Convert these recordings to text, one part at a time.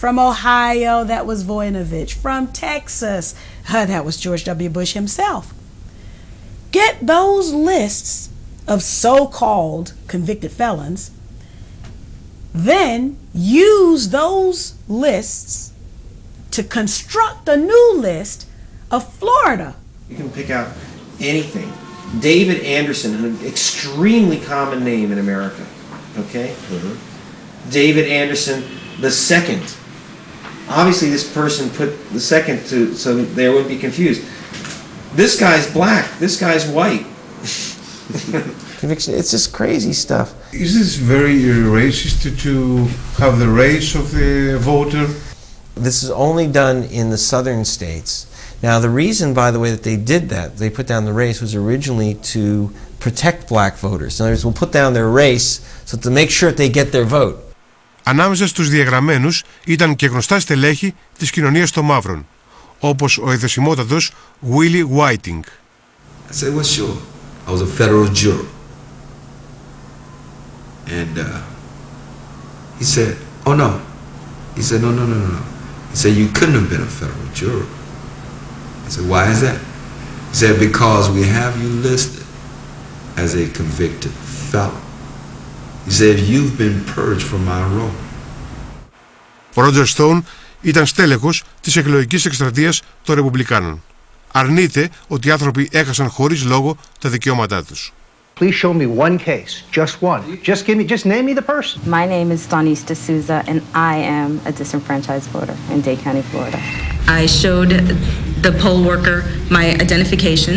From Ohio, that was Voinovich. From Texas, that was George W. Bush himself. Get those lists of so-called convicted felons, then use those lists to construct a new list of Florida. You can pick out anything. David Anderson, an extremely common name in America, okay? Mm-hmm. David Anderson the second. Obviously this person put the second to so they wouldn't be confused. This guy's black, this guy's white. It's just crazy stuff. Is this very racist to have the race of the voter? This is only done in the southern states. Now the reason, by the way, that they did that, they put down the race, was originally to protect black voters. In other words, we'll put down their race so to make sure that they get their vote. Ανάμεσα στους διαγραμμένους ήταν και γνωστά στελέχη της κοινωνίας των μαύρων, όπως ο εδεσιμότατος Willie Whiting. I said, well, sure. I was a federal juror. And he said, oh no. He said, no. He said, you couldn't have been a federal juror. I said, why is that? He said, because we have you listed as a convicted felon. He said, you've been purged from my role. Ο Ρότζερ Στόουν ήταν στέλεχος της εκλογικής εκστρατείας των Ρεπουμπλικάνων. Αρνείται ότι οι άνθρωποι έχασαν χωρίς λόγο τα δικαιώματά τους. Please show me one case, just one. Just name me the person. My name is Donise D'Souza, and I am a disenfranchised voter in Dade County, Florida. I showed the poll worker my identification,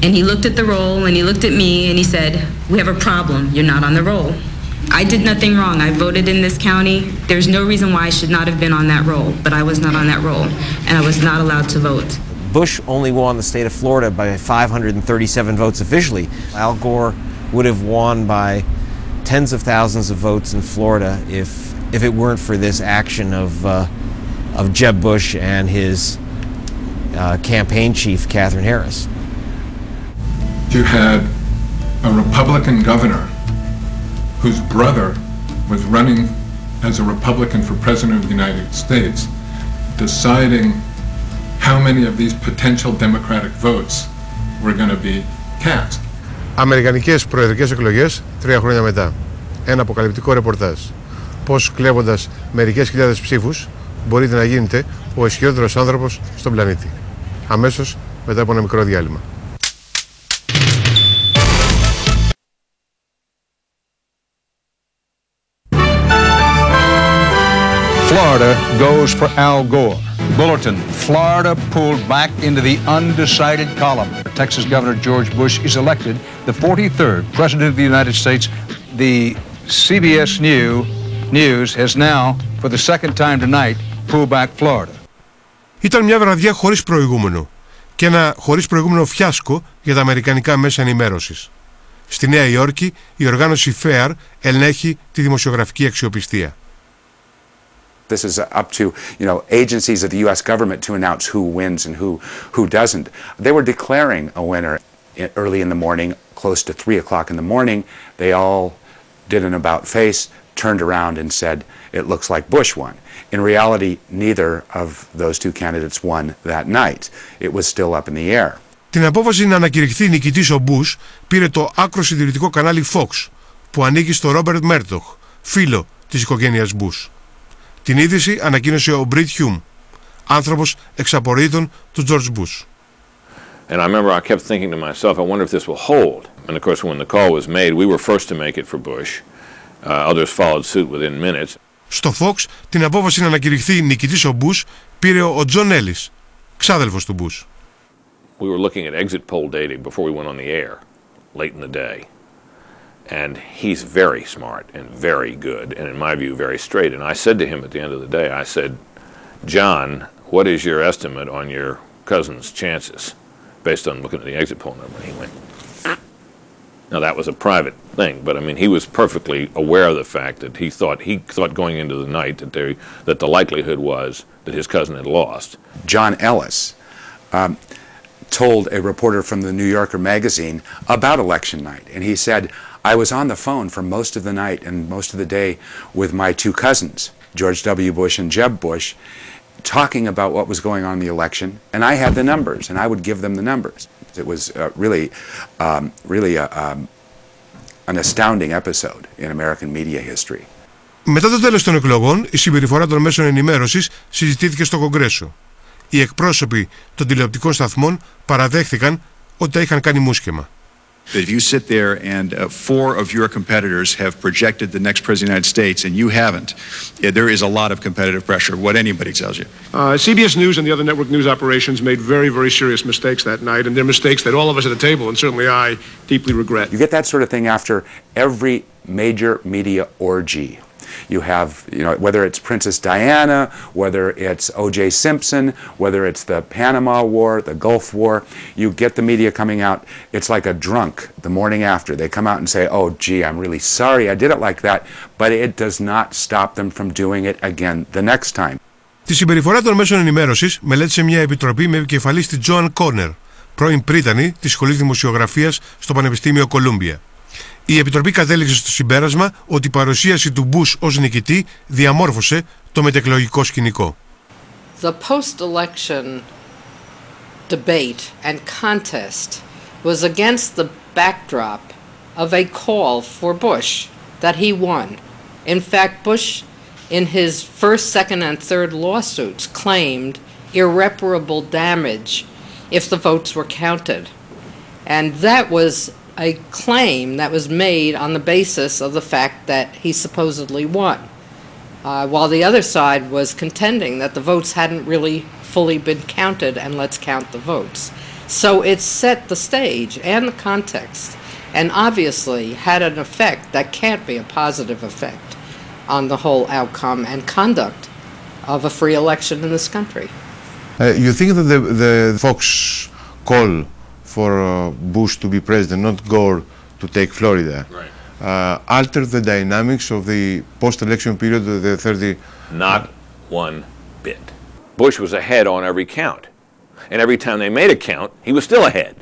and he looked at the roll, and he looked at me, and he said, we have a problem, you're not on the roll. I did nothing wrong. I voted in this county. There's no reason why I should not have been on that roll, but I was not on that roll, and I was not allowed to vote. Bush only won the state of Florida by 537 votes officially. Al Gore would have won by tens of thousands of votes in Florida if it weren't for this action of Jeb Bush and his campaign chief, Katherine Harris. You had a Republican governor whose brother was running as a Republican for President of the United States, deciding how many of these potential Democratic votes were going to be cast. Αμερικανικές προεδρικές εκλογές 3 χρόνια μετά. Ένα αποκαλυπτικό ρεπορτάζ. Πώς κλέβοντας μερικές χιλιάδες ψήφους μπορείτε να γίνετε ο ισχυρότερος άνθρωπος στον πλανήτη. Αμέσως μετά από ένα μικρό διάλειμμα. Florida goes for Al Gore. Bulletin, Florida pulled back into the undecided column. Texas Governor George Bush is elected the 43rd President of the United States. The CBS News has now, for the second time tonight, pulled back Florida. Ήταν μια βραδιά χωρίς προηγούμενο και ένα χωρίς προηγούμενο φιάσκο για τα αμερικανικά μέσα ενημέρωσης. Στη Νέα Υόρκη η οργάνωση FAIR ελέγχει τη δημοσιογραφική αξιοπιστία. This is up to, agencies of the U.S. government to announce who wins and who doesn't. They were declaring a winner early in the morning, close to 3 o'clock in the morning. They all did an about-face, turned around and said, it looks like Bush won. In reality, neither of those two candidates won that night. It was still up in the air. Την απόφαση να ανακηρυχθεί νικητής ο Bush πήρε το άκρο συντηρητικό κανάλι Fox, που ανήκει στο Ρόμπερτ Μέρτοχ, φίλο της οικογένειας Bush. Την είδηση ανακοίνωσε ο Μπριτ Χιούμ, άνθρωπος εξαπορρίτων του George Bush. And I remember I kept thinking to myself, I wonder if this will hold. And of course when the call was made, we were first to make it for Bush. Others followed suit within minutes. Στο Fox την απόφαση να ανακηρυχθεί νικητής ο Bush πήρε ο Τζον Έλλις, ξάδελφος του Bush. We were looking at exit poll data before we went on the air, late in the day. And he's very smart and very good, and in my view, very straight. And I said to him at the end of the day, I said, John, what is your estimate on your cousin's chances, based on looking at the exit poll number? And he went, now that was a private thing, but I mean, he was perfectly aware of the fact that he thought going into the night that the likelihood was that his cousin had lost. John Ellis told a reporter from the New Yorker magazine about election night, and he said, I was on the phone for most of the night and most of the day with my two cousins. George W. Bush and Jeb Bush, talking about what was going on in the election, and I had the numbers, and I would give them the numbers. It was really an astounding episode in American media history. Μετά το τέλος των εκλογών, η συμπεριφορά των μέσων ενημέρωσης συζητήθηκε στο Κογκρέσο. Οι εκπρόσωποι των τηλεοπτικών σταθμών παραδέχθηκαν ότι τα είχαν κάνει μουσκεμα. If you sit there and 4 of your competitors have projected the next president of the United States and you haven't, there is a lot of competitive pressure, what anybody tells you. CBS News and the other network news operations made very, very serious mistakes that night, and they're mistakes that all of us at the table, and certainly I, deeply regret. You get that sort of thing after every major media orgy. You have, whether it's Princess Diana, whether it's O.J. Simpson, whether it's the Panama War, the Gulf War, you get the media coming out. It's like a drunk the morning after. They come out and say, oh, gee, I'm really sorry I did it like that, but it does not stop them from doing it again the next time. Τη συμπεριφορά των μέσων ενημέρωσης μελέτησε μια επιτροπή με επικεφαλής τη Τζόαν Κόνερ, πρώην πρίτανη της Σχολής Δημοσιογραφίας στο Πανεπιστήμιο Κολούμπια. Η Επιτροπή κατέληξε στο συμπέρασμα ότι η παρουσίαση του Μπούς ως νικητή διαμόρφωσε το μετεκλογικό σκηνικό. The post-election debate and contest was against the backdrop of a call for Bush that he won. In fact, Bush, in his first, second, and third lawsuits, claimed irreparable damage if the votes were counted. And that was a claim that was made on the basis of the fact that he supposedly won, while the other side was contending that the votes hadn't really fully been counted and let's count the votes. So it set the stage and the context and obviously had an effect that can't be a positive effect on the whole outcome and conduct of a free election in this country. You think that the Fox call for Bush to be president, not Gore to take Florida, alter the dynamics of the post-election period of the 30... Not one bit. Bush was ahead on every count. And every time they made a count, he was still ahead.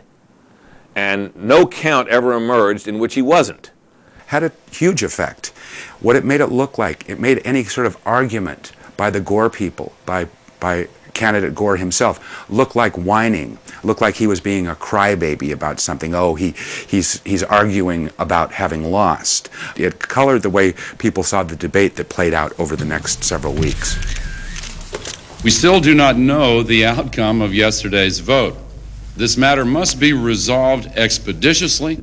And no count ever emerged in which he wasn't. Had a huge effect. What it made it look like, it made any sort of argument by the Gore people, by candidate Gore himself, look like whining, look like he was being a crybaby about something. Oh, he's arguing about having lost. It colored the way people saw the debate that played out over the next several weeks. We still do not know the outcome of yesterday's vote. This matter must be resolved expeditiously.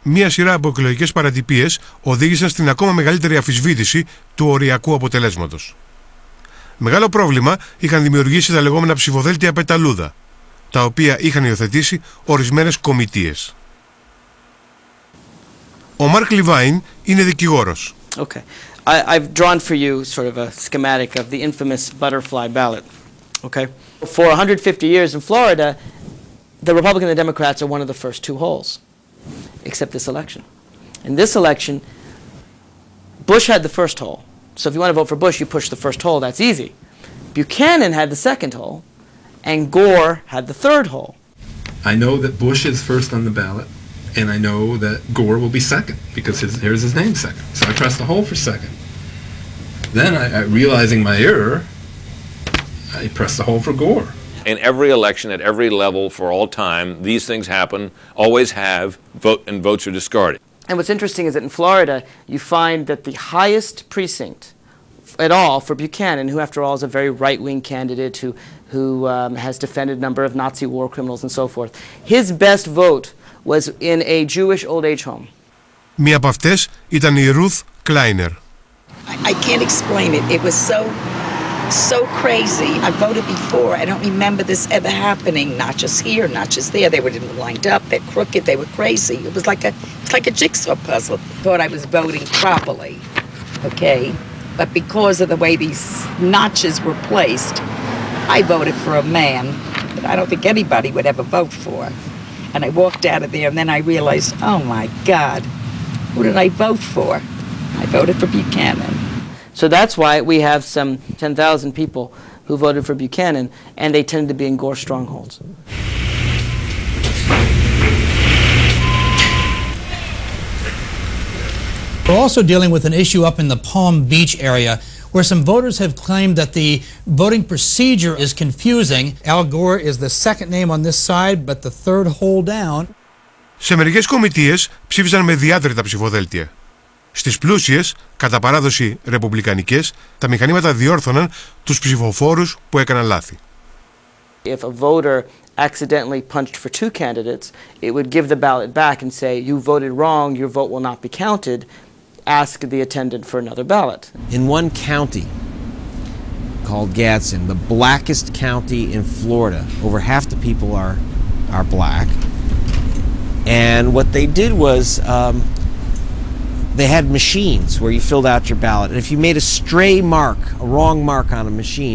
Μία σειρά από εκλογικές παρατυπίες οδήγησαν στην ακόμα μεγαλύτερη αμφισβήτηση του οριακού αποτελέσματος. Μεγάλο πρόβλημα είχαν δημιουργήσει τα λεγόμενα ψηφοδέλτια πεταλούδα, τα οποία είχαν υιοθετήσει ορισμένες κομιτείες. Ο Μάρκ Λιβάιν είναι δικηγόρος. Okay. I've drawn for you sort of a schematic of the infamous butterfly ballot. Okay. For 150 years in Florida, the Republican and the Democrats are one of the first 2 holes, except this election. In this election, Bush had the first hole. So if you want to vote for Bush, you push the first hole. That's easy. Buchanan had the second hole, and Gore had the third hole. I know that Bush is first on the ballot, and I know that Gore will be second, because here's his name second. So I press the hole for second. Then, realizing my error, I press the hole for Gore. In every election, at every level, for all time, these things happen, always have, and votes are discarded. And what's interesting is that in Florida, you find that the highest precinct at all for Buchanan, who after all is a very right-wing candidate who has defended a number of Nazi war criminals and so forth, his best vote was in a Jewish old age home. Μία από αυτές ήταν η Ruth Kleiner. I can't explain it. It was so crazy. I voted before. I don't remember this ever happening. Not just here, not just there. They were lined up. They're crooked. They were crazy. It was like a jigsaw puzzle. Thought I was voting properly, okay? But because of the way these notches were placed, I voted for a man that I don't think anybody would ever vote for. And I walked out of there, and then I realized, oh my God, who did I vote for? I voted for Buchanan. So that's why we have some 10,000 people who voted for Buchanan, and they tended to be in Gore strongholds. We're also dealing with an issue up in the Palm Beach area where some voters have claimed that the voting procedure is confusing. Al Gore is the second name on this side, but the third hole down. Σε μερικές κομιτείες ψήφιζαν με διάτρετα ψηφοδέλτια. Στις πλούσιες, κατά παράδοση ρεπουμπλικανικές, τα μηχανήματα διόρθωναν τους ψηφοφόρους που έκαναν λάθη. If a voter accidentally punched for two candidates, it would give the ballot back and say, you voted wrong, your vote will not be counted. Ask the attendant for another ballot. In one county called Gadsden, the blackest county in Florida, over half the people are black. And what they did was they had machines where you filled out your ballot. And if you made a stray mark, a wrong mark on a machine,